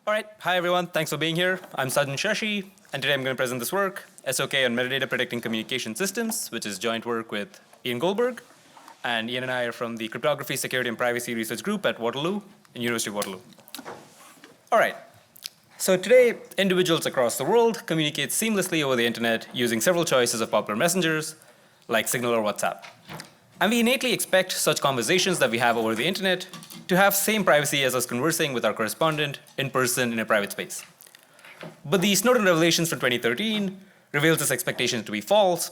All right, hi everyone, thanks for being here. I'm Sajjan Shashi, and today I'm going to present this work, SoK on Metadata-Protecting Communication Systems, which is joint work with Ian Goldberg. And Ian and I are from the Cryptography, Security, and Privacy Research Group at Waterloo, in University of Waterloo. All right, so today, individuals across the world communicate seamlessly over the internet using several choices of popular messengers, like Signal or WhatsApp. And we innately expect such conversations that we have over the internet to have same privacy as us conversing with our correspondent in person in a private space. But the Snowden revelations from 2013 revealed this expectation to be false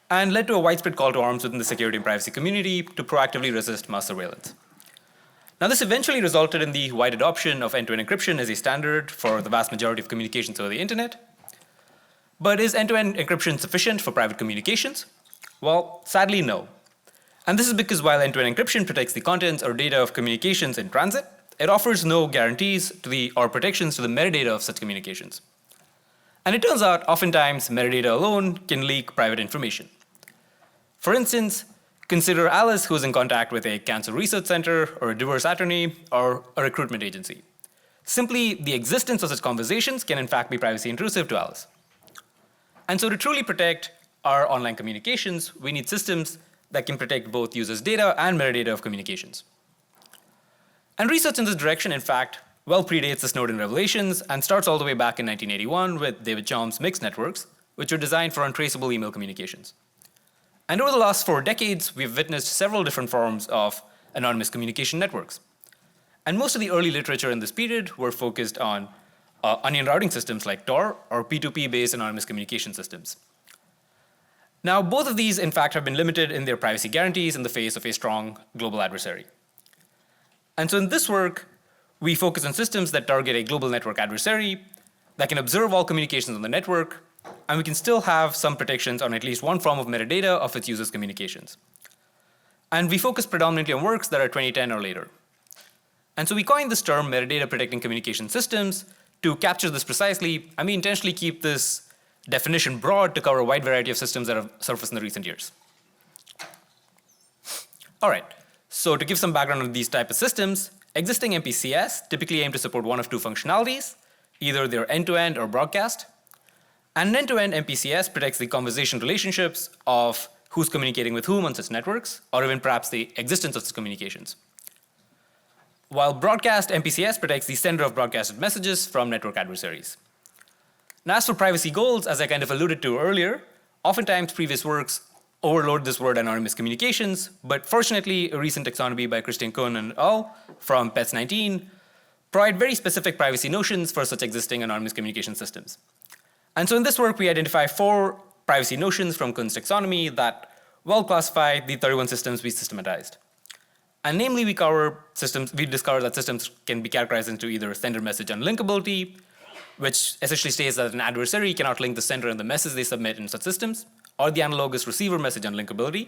and led to a widespread call to arms within the security and privacy community to proactively resist mass surveillance. Now, this eventually resulted in the wide adoption of end-to-end encryption as a standard for the vast majority of communications over the internet. But is end-to-end encryption sufficient for private communications? Well, sadly, no. And this is because while end-to-end encryption protects the contents or data of communications in transit, it offers no guarantees to or protections to the metadata of such communications. And it turns out, oftentimes, metadata alone can leak private information. For instance, consider Alice, who is in contact with a cancer research center, or a divorce attorney, or a recruitment agency. Simply, the existence of such conversations can in fact be privacy intrusive to Alice. And so to truly protect our online communications, we need systems that can protect both users' data and metadata of communications. And research in this direction, in fact, well predates the Snowden revelations and starts all the way back in 1981 with David Chaum's mixed networks, which were designed for untraceable email communications. And over the last 4 decades, we've witnessed several different forms of anonymous communication networks. And most of the early literature in this period were focused on onion routing systems like Tor or P2P-based anonymous communication systems. Now, both of these, in fact, have been limited in their privacy guarantees in the face of a strong global adversary. And so in this work, we focus on systems that target a global network adversary that can observe all communications on the network, and we can still have some protections on at least one form of metadata of its users' communications. And we focus predominantly on works that are 2010 or later. And so we coined this term metadata-protecting communication systems to capture this precisely, and we intentionally keep this definition broad to cover a wide variety of systems that have surfaced in the recent years. All right, so to give some background on these type of systems, existing MPCS typically aim to support one of two functionalities, either they're end-to-end or broadcast. And an end-to-end MPCS protects the conversation relationships of who's communicating with whom on such networks, or even perhaps the existence of such communications. While broadcast MPCS protects the sender of broadcasted messages from network adversaries. Now, as for privacy goals, as I kind of alluded to earlier, oftentimes previous works overload this word anonymous communications, but fortunately, a recent taxonomy by Christian Kuhn and al. From PETS 19 provide very specific privacy notions for such existing anonymous communication systems. And so in this work, we identify 4 privacy notions from Kuhn's taxonomy that well classify the 31 systems we systematized. And namely, we discover that systems can be categorized into either sender message unlinkability, which essentially states that an adversary cannot link the sender and the message they submit in such systems, or the analogous receiver message unlinkability,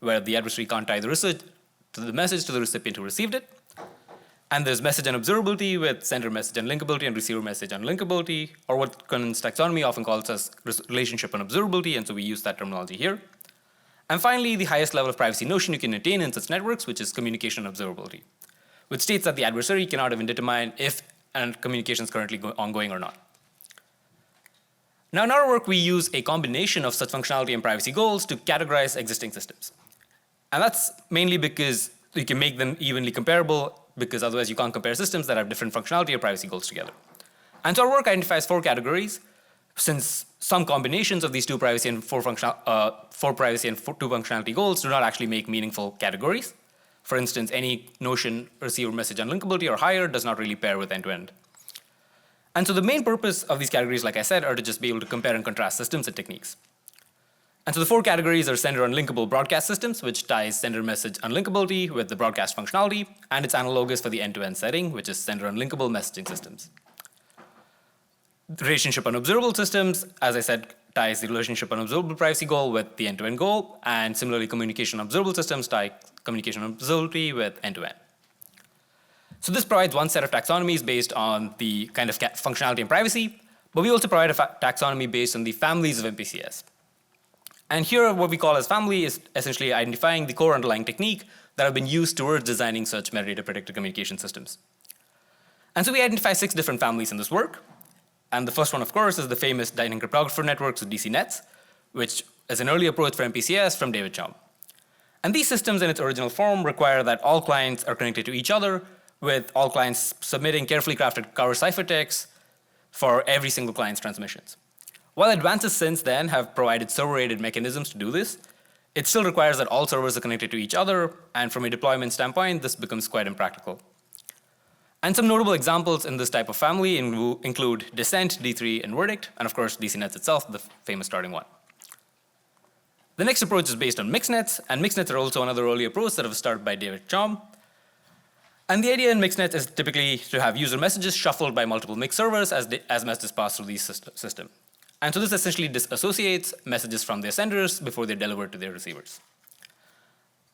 where the adversary can't tie the message to the recipient who received it. And there's message unobservability with sender message unlinkability and receiver message unlinkability, or what Kuhn's taxonomy often calls as relationship unobservability, and so we use that terminology here. And finally, the highest level of privacy notion you can attain in such networks, which is communication observability, which states that the adversary cannot even determine if and communication is currently ongoing or not. Now, in our work, we use a combination of such functionality and privacy goals to categorize existing systems. And that's mainly because you can make them evenly comparable, because otherwise you can't compare systems that have different functionality or privacy goals together. And so our work identifies 4 categories, since some combinations of these 2 privacy and 4 privacy and 2 functionality goals do not actually make meaningful categories. For instance, any notion receiver message unlinkability or higher does not really pair with end-to-end. And so the main purpose of these categories, like I said, are to just be able to compare and contrast systems and techniques. And so the 4 categories are sender unlinkable broadcast systems, which ties sender message unlinkability with the broadcast functionality, and it's analogous for the end-to-end setting, which is sender unlinkable messaging systems. Relationship unobservable systems, as I said, ties the relationship unobservable privacy goal with the end-to-end goal, and similarly communication observable systems tie communication observability with end-to-end. So this provides one set of taxonomies based on the kind of functionality and privacy, but we also provide a taxonomy based on the families of MPCS. And here what we call as family is essentially identifying the core underlying technique that have been used towards designing such metadata-protected communication systems. And so we identify 6 different families in this work. And the first one, of course, is the famous Dining Cryptographer networks, or DCNets, which is an early approach for MPCS from David Chaum. And these systems in its original form require that all clients are connected to each other, with all clients submitting carefully crafted cover ciphertexts for every single client's transmissions. While advances since then have provided server-aided mechanisms to do this, it still requires that all servers are connected to each other, and from a deployment standpoint, this becomes quite impractical. And some notable examples in this type of family include Descent, D3, and Verdict, and of course DCNets itself, the famous starting one. The next approach is based on mixnets, and mixnets are also another early approach that was started by David Chaum. And the idea in mixnets is typically to have user messages shuffled by multiple mixed servers as messages pass through the system. And so this essentially disassociates messages from their senders before they're delivered to their receivers.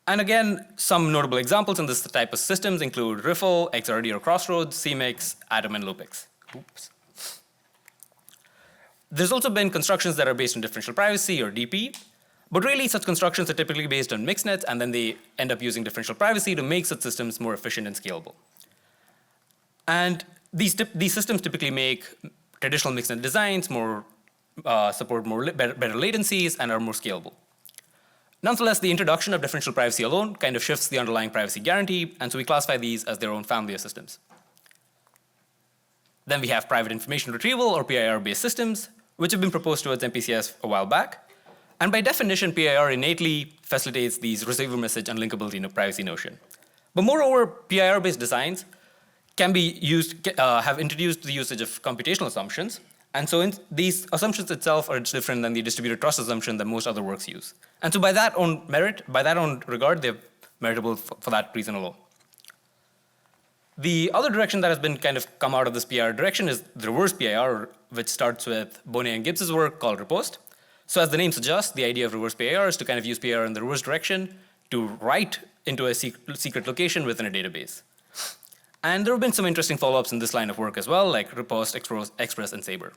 And again, some notable examples in this type of systems include Riffle, XRD or Crossroads, CMix, Atom, and Lopix. Oops. There's also been constructions that are based on differential privacy, or DP. But really, such constructions are typically based on mixnets, and then they end up using differential privacy to make such systems more efficient and scalable. And these systems typically make traditional mixnet designs support better latencies and are more scalable. Nonetheless, the introduction of differential privacy alone kind of shifts the underlying privacy guarantee, and so we classify these as their own family of systems. Then we have private information retrieval, or PIR-based systems, which have been proposed towards MPCS a while back. And by definition, PIR innately facilitates these receiver message unlinkability privacy notion. But moreover, PIR-based designs can be have introduced the usage of computational assumptions. And so these assumptions itself are different than the distributed trust assumption that most other works use. And so by that own regard, they're meritable for that reason alone. The other direction that has been kind of come out of this PIR direction is the reverse PIR, which starts with Bonnet and Gibbs's work called Riposte. So as the name suggests, the idea of reverse PIR is to kind of use PIR in the reverse direction to write into a secret location within a database. And there have been some interesting follow-ups in this line of work as well, like Riposte, Express, and Sabre.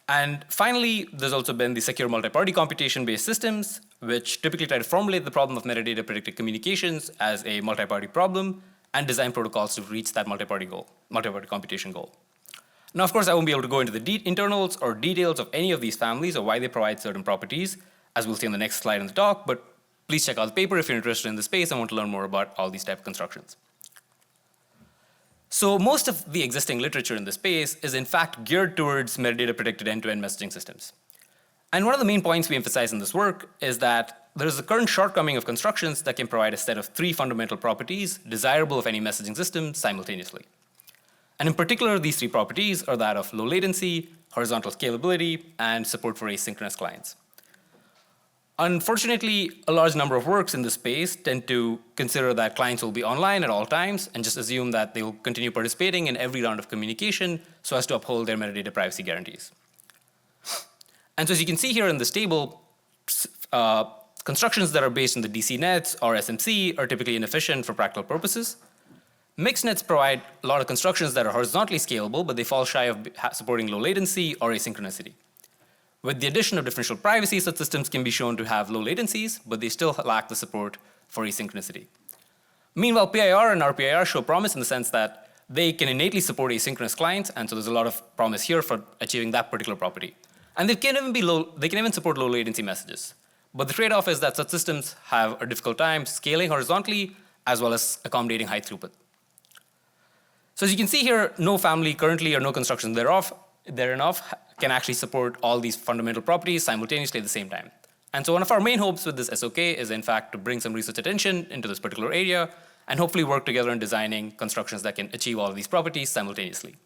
And finally, there's also been the secure multi-party computation-based systems, which typically try to formulate the problem of metadata-predicted communications as a multi-party problem and design protocols to reach that multi-party computation goal. Now, of course, I won't be able to go into the internals or details of any of these families or why they provide certain properties, as we'll see on the next slide in the talk, but please check out the paper if you're interested in the space and want to learn more about all these type of constructions. So most of the existing literature in this space is in fact geared towards metadata-predicted end-to-end messaging systems. And one of the main points we emphasize in this work is that there is a current shortcoming of constructions that can provide a set of 3 fundamental properties desirable of any messaging system simultaneously. And in particular, these 3 properties are that of low latency, horizontal scalability, and support for asynchronous clients. Unfortunately, a large number of works in this space tend to consider that clients will be online at all times and just assume that they will continue participating in every round of communication so as to uphold their metadata privacy guarantees. And so as you can see here in this table, constructions that are based on the DCNets or SMC are typically inefficient for practical purposes. Mixed nets provide a lot of constructions that are horizontally scalable, but they fall shy of supporting low latency or asynchronicity. With the addition of differential privacy, such systems can be shown to have low latencies, but they still lack the support for asynchronicity. Meanwhile, PIR and RPIR show promise in the sense that they can innately support asynchronous clients, and so there's a lot of promise here for achieving that particular property. And they can even support low latency messages. But the trade-off is that such systems have a difficult time scaling horizontally as well as accommodating high throughput. So as you can see here, no family currently or no construction thereof can actually support all these fundamental properties simultaneously at the same time. And so one of our main hopes with this SoK is in fact to bring some research attention into this particular area and hopefully work together in designing constructions that can achieve all of these properties simultaneously.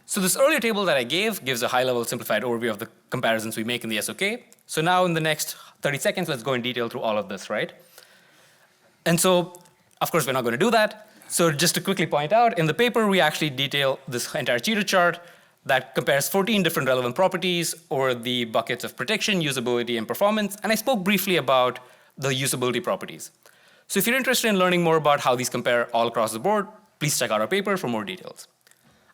So this earlier table that I gave gives a high-level simplified overview of the comparisons we make in the SoK. So now in the next 30 seconds, let's go in detail through all of this, right? And so, of course, we're not going to do that. So just to quickly point out, in the paper, we actually detail this entire cheater chart that compares 14 different relevant properties over the buckets of protection, usability, and performance. And I spoke briefly about the usability properties. So if you're interested in learning more about how these compare all across the board, please check out our paper for more details.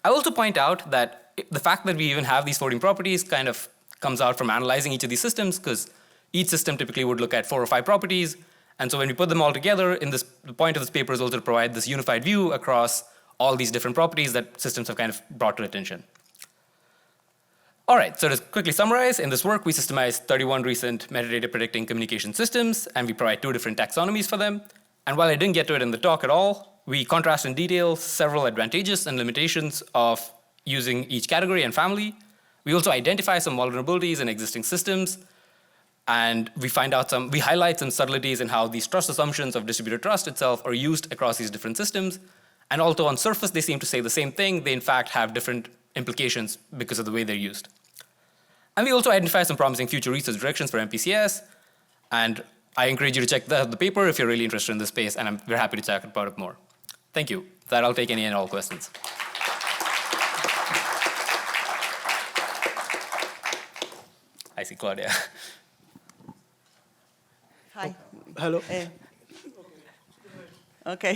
I also point out that the fact that we even have these 14 properties kind of comes out from analyzing each of these systems, because each system typically would look at 4 or 5 properties, And so when we put them all together, the point of this paper is also to provide this unified view across all these different properties that systems have kind of brought to attention. All right, so to quickly summarize, in this work, we systemized 31 recent metadata predicting communication systems, and we provide 2 different taxonomies for them. And while I didn't get to it in the talk at all, we contrast in detail several advantages and limitations of using each category and family. We also identify some vulnerabilities in existing systems, and we highlight some subtleties in how these trust assumptions of distributed trust itself are used across these different systems. And although on surface they seem to say the same thing, they in fact have different implications because of the way they're used. And we also identify some promising future research directions for MPCS, and I encourage you to check the paper if you're really interested in this space, and we're happy to talk about it more. Thank you. With that, I'll take any and all questions. I see Claudia. Hi. Hello. Okay.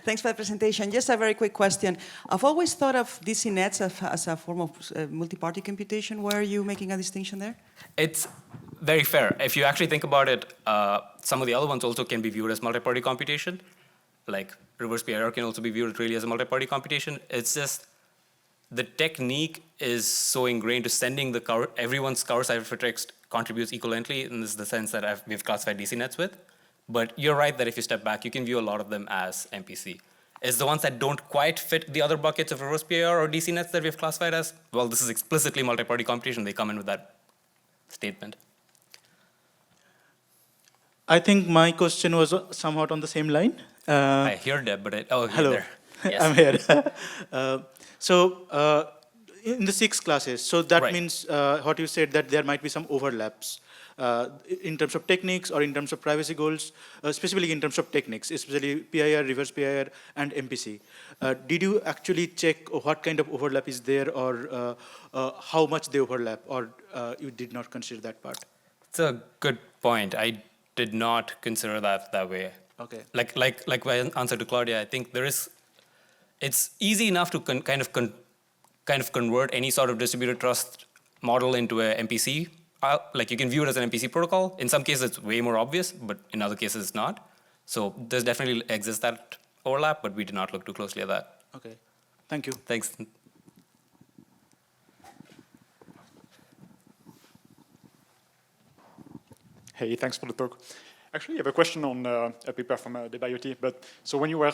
Thanks for the presentation. Just a very quick question. I've always thought of DC nets as a form of multi-party computation. Why are you making a distinction there? It's very fair. If you actually think about it, some of the other ones also can be viewed as multi-party computation. Like reverse PIR can also be viewed really as a multi-party computation. It's just the technique is so ingrained to sending everyone's cover ciphertext contributes equivalently in the sense that we've classified DC nets with. But you're right that if you step back, you can view a lot of them as MPC. It's the ones that don't quite fit the other buckets of reverse PIR or DC nets that we've classified as, well, this is explicitly multi-party computation. They come in with that statement. I think my question was somewhat on the same line. I hear Deb, but hello. There. Yes. I'm here. In the 6 classes, so that Right. means what you said, that there might be some overlaps in terms of techniques or in terms of privacy goals, specifically in terms of techniques, especially PIR, reverse PIR, and MPC. Did you actually check what kind of overlap is there, or how much they overlap, or you did not consider that part? It's a good point. I did not consider that way. Okay. Like my answer to Claudia, I think it's easy enough to kind of convert any sort of distributed trust model into a MPC. Like you can view it as an MPC protocol. In some cases, it's way more obvious, but in other cases, it's not. So there's definitely exists that overlap, but we did not look too closely at that. Okay. Thank you. Thanks. Hey, thanks for the talk. Actually, I have a question on a paper from DeBioti. But so when you were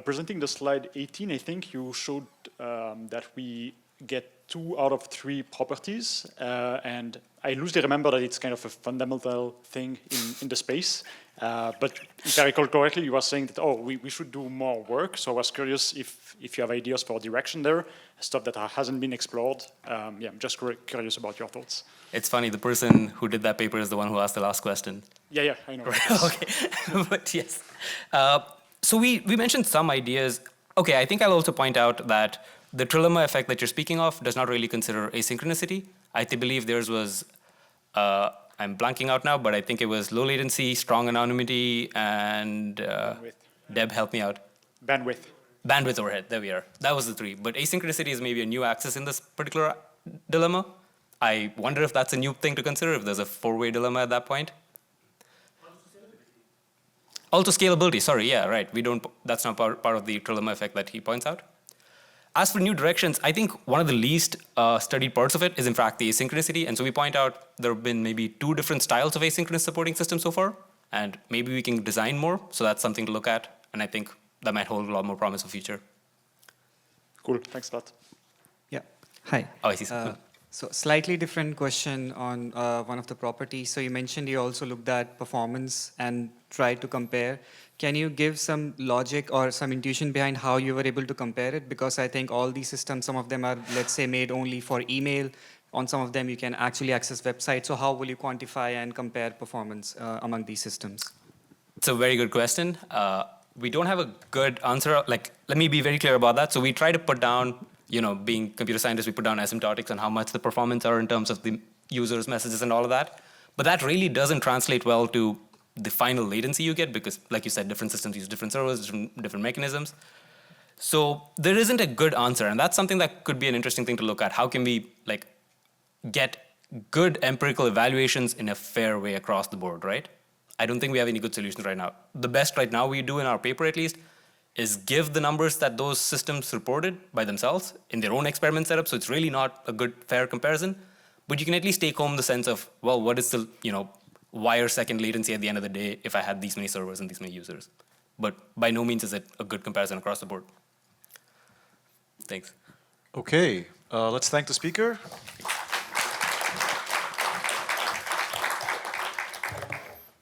presenting the slide 18, I think you showed that we get 2 out of 3 properties, and I loosely remember that it's kind of a fundamental thing in the space. But if I recall correctly, you were saying that, we should do more work. So I was curious if you have ideas for direction there, stuff that hasn't been explored. Yeah, I'm just curious about your thoughts. It's funny, the person who did that paper is the one who asked the last question. Yeah, I know. Right. Okay, but yes. So we mentioned some ideas. Okay, I think I'll also point out that the trilemma effect that you're speaking of does not really consider asynchronicity. I believe theirs was, I'm blanking out now, but I think it was low latency, strong anonymity, and Deb, help me out. Bandwidth overhead, there we are. That was the 3. But asynchronicity is maybe a new axis in this particular dilemma. I wonder if that's a new thing to consider, if there's a 4-way dilemma at that point. Also scalability, sorry, yeah, right. That's not part of the trilemma effect that he points out. As for new directions, I think one of the least studied parts of it is in fact the asynchronicity. And so we point out there have been maybe 2 different styles of asynchronous supporting systems so far, and maybe we can design more. So that's something to look at. And I think that might hold a lot more promise for future. Cool, thanks a lot. Yeah, hi. Oh, I see. So slightly different question on one of the properties. So you mentioned you also looked at performance and tried to compare. Can you give some logic or some intuition behind how you were able to compare it? Because I think all these systems, some of them are, let's say, made only for email. On some of them, you can actually access websites. So how will you quantify and compare performance among these systems? It's a very good question. We don't have a good answer. Like, let me be very clear about that. So we try to put down, being computer scientists, we put down asymptotics on how much the performance are in terms of the user's messages and all of that. But that really doesn't translate well to the final latency you get because, like you said, different systems use different servers, different mechanisms. So there isn't a good answer, and that's something that could be an interesting thing to look at. How can we get good empirical evaluations in a fair way across the board, right? I don't think we have any good solutions right now. The best right now we do in our paper at least is give the numbers that those systems reported by themselves in their own experiment setup. So it's really not a good fair comparison, but you can at least take home the sense of, well, what is the wire second latency at the end of the day if I had these many servers and these many users. But by no means is it a good comparison across the board. Thanks. Okay, let's thank the speaker.